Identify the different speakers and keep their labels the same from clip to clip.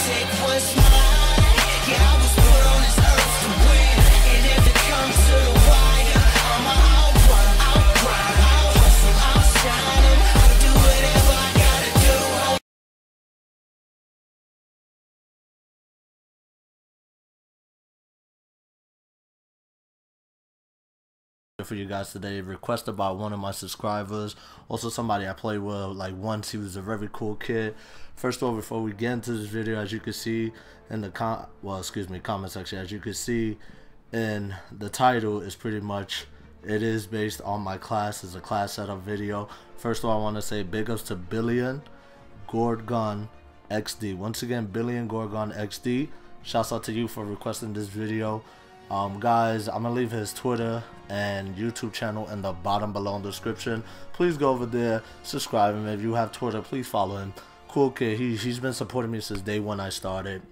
Speaker 1: take what's mine. Yeah, I was put on this earth to win, and if it comes to the wire, I'ma outrun, I'll hustle, I'll shine 'em. I'll do whatever I gotta do.
Speaker 2: For you guys today, requested by one of my subscribers, also somebody I play with like once. He was a very cool kid. First of all, before we get into this video, as you can see in the comment section, as you can see in the title, is pretty much, it is based on my class. It's a class setup video. First of all, I want to say big ups to Billiongorgon XD. Once again, Billiongorgon XD, shouts out to you for requesting this video. Guys, I'm gonna leave his Twitter and YouTube channel in the bottom below in the description. Please go over there, subscribe him. If you have Twitter, please follow him. Cool kid. He's been supporting me since day one I started,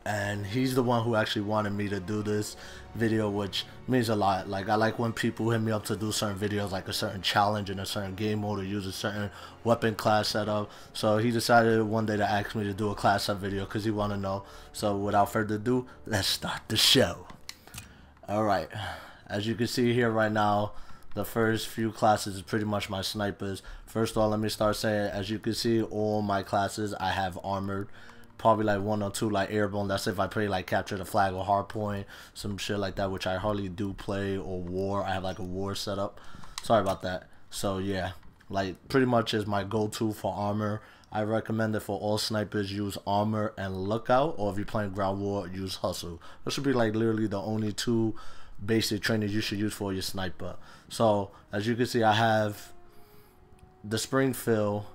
Speaker 2: and he's the one who actually wanted me to do this video, which means a lot. Like, I like when people hit me up to do certain videos, like a certain challenge in a certain game mode, or use a certain weapon class setup. So he decided one day to ask me to do a class setup video because he wanted to know. So without further ado, let's start the show. Alright, as you can see here right now, the first few classes is pretty much my snipers. First of all, let me start saying, as you can see, all my classes I have armored. Probably like one or two like airborne. That's if I play like capture the flag or hardpoint, some shit like that, which I hardly do play, or war. I have like a war setup. Sorry about that. So yeah, like pretty much is my go-to for armor. I recommend it for all snipers, use armor and lookout, or if you're playing ground war, use hustle. Those should be like literally the only two basic trainings you should use for your sniper. So as you can see, I have the Springfield,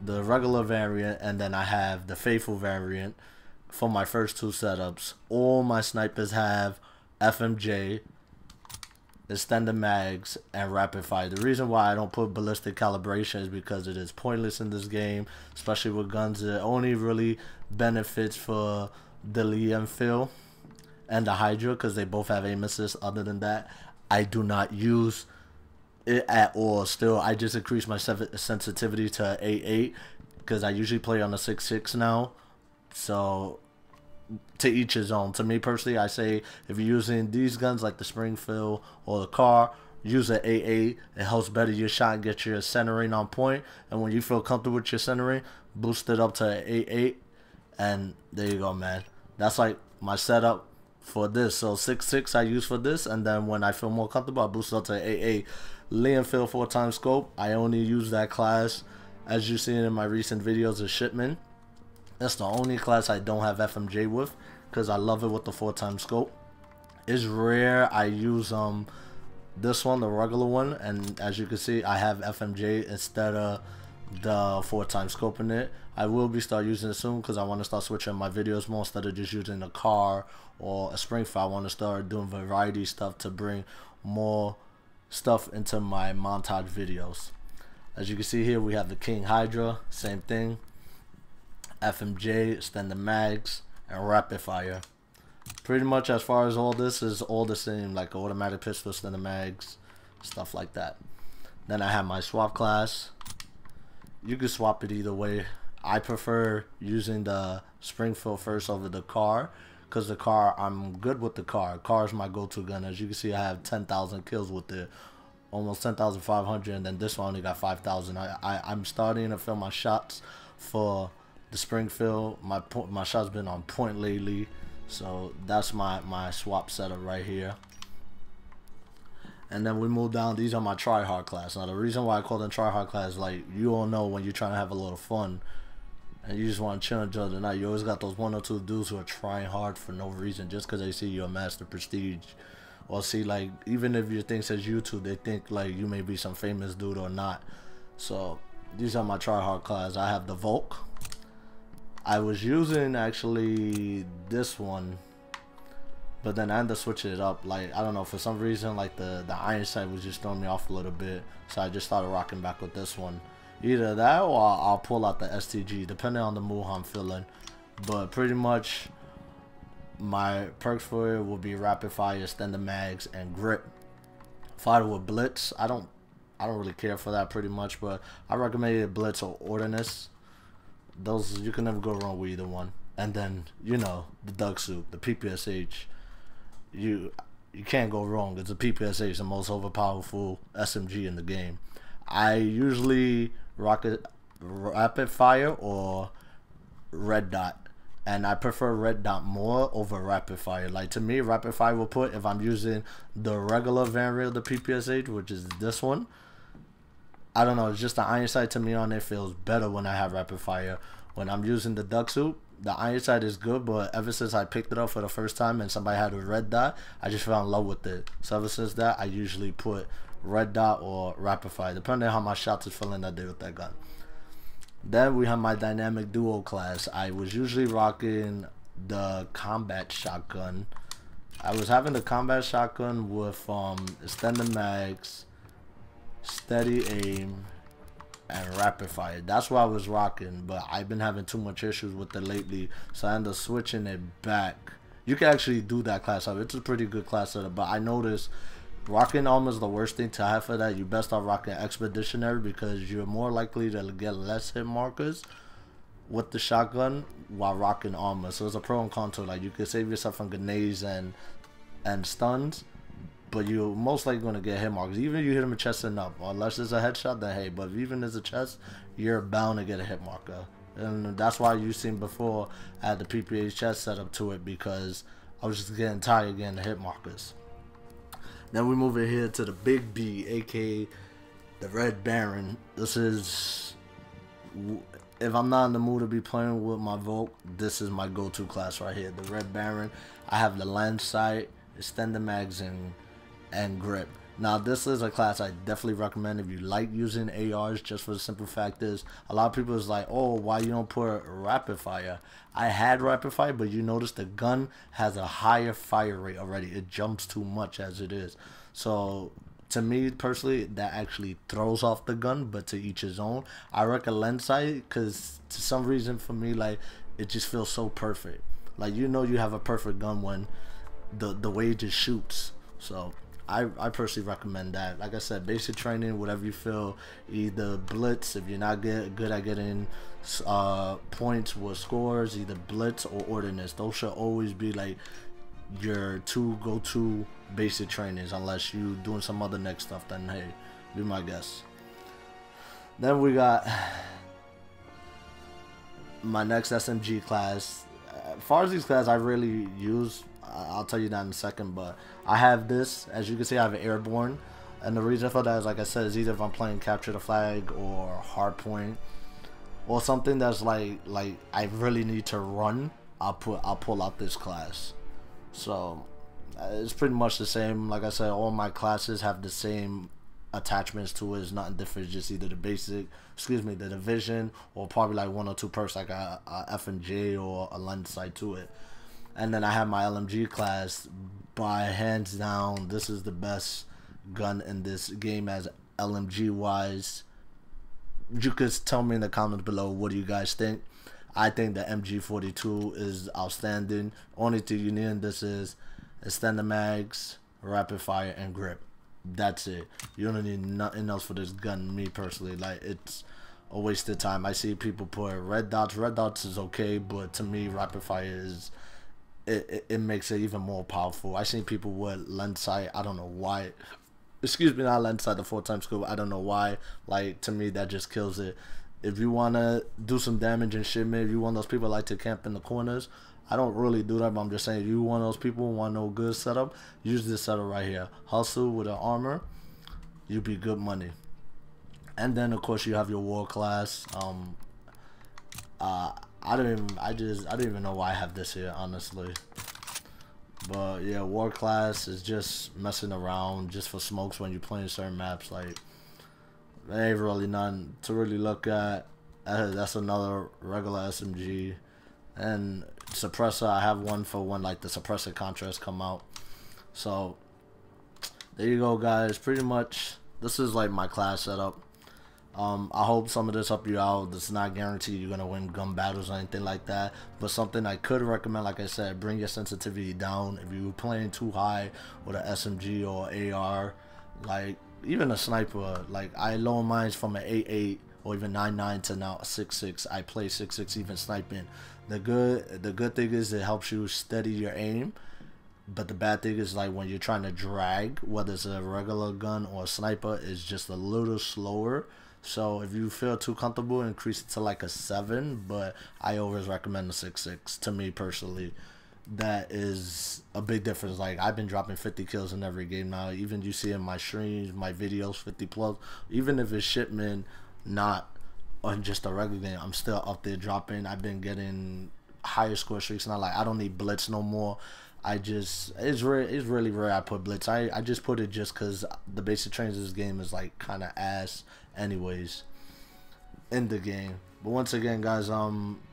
Speaker 2: the regular variant, and then I have the faithful variant for my first two setups. All my snipers have FMJ, extended mags, and rapid fire. The reason why I don't put ballistic calibration is because it is pointless in this game, especially with guns. It only really benefits for the Enfield and the Hydra because they both have aim assist. Other than that, I do not use it at all. Still, I just increased my sensitivity to 8.8 because I usually play on a 6.6 now. So to each his own. To me personally, I say if you're using these guns like the Springfield or the car, use an 8.8. It helps better your shot and get your centering on point. And when you feel comfortable with your centering, boost it up to 8.8, and there you go, man. That's like my setup for this. So 6.6 I use for this, and then when I feel more comfortable, I boost it up to 8.8. Leonfield 4x scope, I only use that class, as you've seen in my recent videos, of Shipman. That's the only class I don't have FMJ with, because I love it with the 4x scope. It's rare I use this one, the regular one, and as you can see, I have FMJ instead of the 4x scope in it. I will be start using it soon because I want to start switching my videos more instead of just using a car or a Springfield. I want to start doing variety stuff to bring more stuff into my montage videos. As you can see here, we have the King Hydra, same thing. FMJ, extended mags, and rapid fire. Pretty much as far as all this is all the same, like automatic pistol, extended mags, stuff like that. Then I have my swap class. You can swap it either way. I prefer using the Springfield first over the car, because the car, I'm good with the car. Car is my go-to gun. As you can see, I have 10,000 kills with it, almost 10,500, and then this one only got 5,000. I'm starting to feel my shots for the Springfield. My shot's been on point lately, so that's my swap setup right here. And then we move down. These are my try-hard class. Now the reason why I call them try-hard class, like, you all know when you're trying to have a little fun and you just want to chill and enjoy the night, you always got those one or two dudes who are trying hard for no reason, just because they see you're a master prestige, or see, like, even if your thing says YouTube, they think like you may be some famous dude or not. So these are my try-hard class. I have the Volk. I was using actually this one, but then I ended up switching it up. Like, I don't know, for some reason, like the iron sight was just throwing me off a little bit, so I just started rocking back with this one. Either that or I'll pull out the STG, depending on the mood I'm feeling. But pretty much my perks for it will be rapid fire, extended mags, and grip. Fire with blitz, I don't really care for that pretty much, but I recommend it blitz or ordnance. Those, you can never go wrong with either one. and then you know the duck soup, the PPSH. You can't go wrong. It's a PPSH, the most overpowerful SMG in the game. I usually rock it rapid fire or red dot, and I prefer red dot more over rapid fire. Like, to me, rapid fire will put, if I'm using the regular variant of the PPSH, which is this one, I don't know, it's just the iron sight to me on it feels better when I have rapid fire. When I'm using the duck soup, the iron sight is good, but ever since I picked it up for the first time and somebody had a red dot, I just fell in love with it. So ever since that, I usually put red dot or rapid fire, depending on how my shots is feeling that day with that gun. Then we have my dynamic duo class. I was usually rocking the combat shotgun. I was having the combat shotgun with extended mags, steady aim, and rapid fire. That's what I was rocking, but I've been having too much issues with it lately, so I ended up switching it back. You can actually do that class up. It's a pretty good class setup, but I noticed rocking armor is the worst thing to have for that. You best off rocking expeditionary, because you're more likely to get less hit markers with the shotgun while rocking armor. So it's a pro and con to it. Like, you can save yourself from grenades and stuns, but you're most likely going to get hit markers. Even if you hit him in chest and up, unless it's a headshot, then hey. But if even as a chest, you're bound to get a hit marker. And that's why you've seen before I had the PPH chest set up to it, because I was just getting tired of getting the hit markers. Then we move it here to the Big B, aka the Red Baron. This is, if I'm not in the mood to be playing with my Volk, this is my go-to class right here, the Red Baron. I have the land sight, extended mags, and grip. Now, this is a class I definitely recommend if you like using ARs, just for the simple fact is, a lot of people is like, oh, why you don't put rapid fire? I had rapid fire, but you notice the gun has a higher fire rate already. It jumps too much as it is. So, to me, personally, that actually throws off the gun, but to each his own. I recommend sight, because to some reason, for me, like, it just feels so perfect. Like, you know you have a perfect gun when the way it just shoots. So I personally recommend that. Like I said, basic training, whatever you feel, either blitz if you're not good at getting points with scores, either blitz or ordinance. Those should always be like your two go-to basic trainings, unless you doing some other next stuff, then hey, be my guest. Then we got my next SMG class. As far as these classes I really use, I'll tell you that in a second, but I have this. As you can see, I have an airborne, and the reason for that is, like I said, is either if I'm playing capture the flag or hardpoint or something that's like I really need to run, I'll pull out this class. So it's pretty much the same. Like I said, all my classes have the same attachments to it. It's nothing different. It's just either the basic, the division, or probably like one or two perks like a F&J or a lens sight to it. And then I have my LMG class. By hands down, this is the best gun in this game as LMG wise. You could tell me in the comments below, what do you guys think? I think the MG42 is outstanding. Only thing you need in this is extended mags, rapid fire, and grip. That's it. You don't need nothing else for this gun. Me personally, like, it's a waste of time. I see people put red dots. Red dots is okay, but to me, rapid fire is, it makes it even more powerful. I seen people with lens sight. I don't know why. Excuse me, not lens sight, the 4x scope. I don't know why. Like, to me, that just kills it. If you want to do some damage and shit, man, if you want those people like to camp in the corners, I don't really do that, but I'm just saying, if you want those people who want no good setup, use this setup right here. Hustle with an armor, you'll be good money. And then of course you have your war class. I don't even know why I have this here, honestly. But yeah, war class is just messing around, just for smokes when you're playing certain maps. Like, there ain't really none to really look at. That's another regular SMG. And suppressor, I have one for when like the suppressor contrast come out. So there you go, guys. Pretty much this is like my class setup. I hope some of this helped you out. It's not guaranteed you're gonna win gun battles or anything like that, but something I could recommend, like I said, bring your sensitivity down. If you're playing too high with an SMG or AR, like even a sniper, like I lower mine from an 8.8 or even 9.9 to now 6.6. I play 6.6 even sniping. The good thing is it helps you steady your aim. But the bad thing is, like, when you're trying to drag, whether it's a regular gun or a sniper, it's just a little slower. So if you feel too comfortable, increase it to like a 7. But I always recommend a 6.6 to me personally. That is a big difference. Like, I've been dropping 50 kills in every game now. Even you see in my streams, my videos, 50 plus. Even if it's shipment, not on just a regular game, I'm still up there dropping. I've been getting higher score streaks now. Like, I don't need blitz no more. It's really rare I put blitz. I just put it just because the basic trains of this game is like kind of ass anyways in the game. But once again, guys,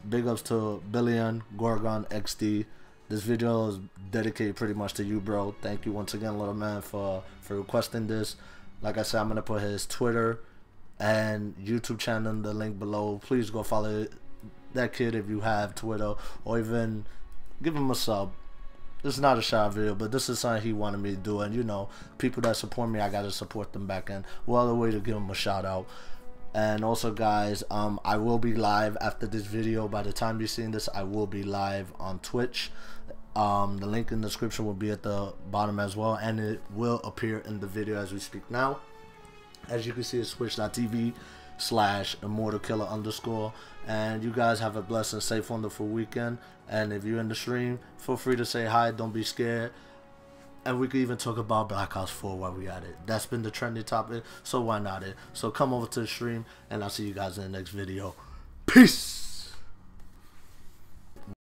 Speaker 2: big ups to BilliongorgonXD XD. This video is dedicated pretty much to you, bro. Thank you once again, little man, for requesting this. Like I said, I'm gonna put his Twitter and YouTube channel in the link below. Please go follow that kid if you have Twitter, or even give him a sub. This is not a shout video, but this is something he wanted me to do, and you know, people that support me, I gotta support them back, and what other way to give him a shout out. And also, guys, I will be live after this video. By the time you're seeing this, I will be live on Twitch. The link in the description will be at the bottom as well, and it will appear in the video as we speak now. As you can see, it's twitch.tv/immortalkiller_. And you guys have a blessed and safe, wonderful weekend. And if you're in the stream, feel free to say hi. Don't be scared. And we could even talk about Black Ops 4 while we at it. That's been the trending topic, so why not it? So come over to the stream, and I'll see you guys in the next video. Peace!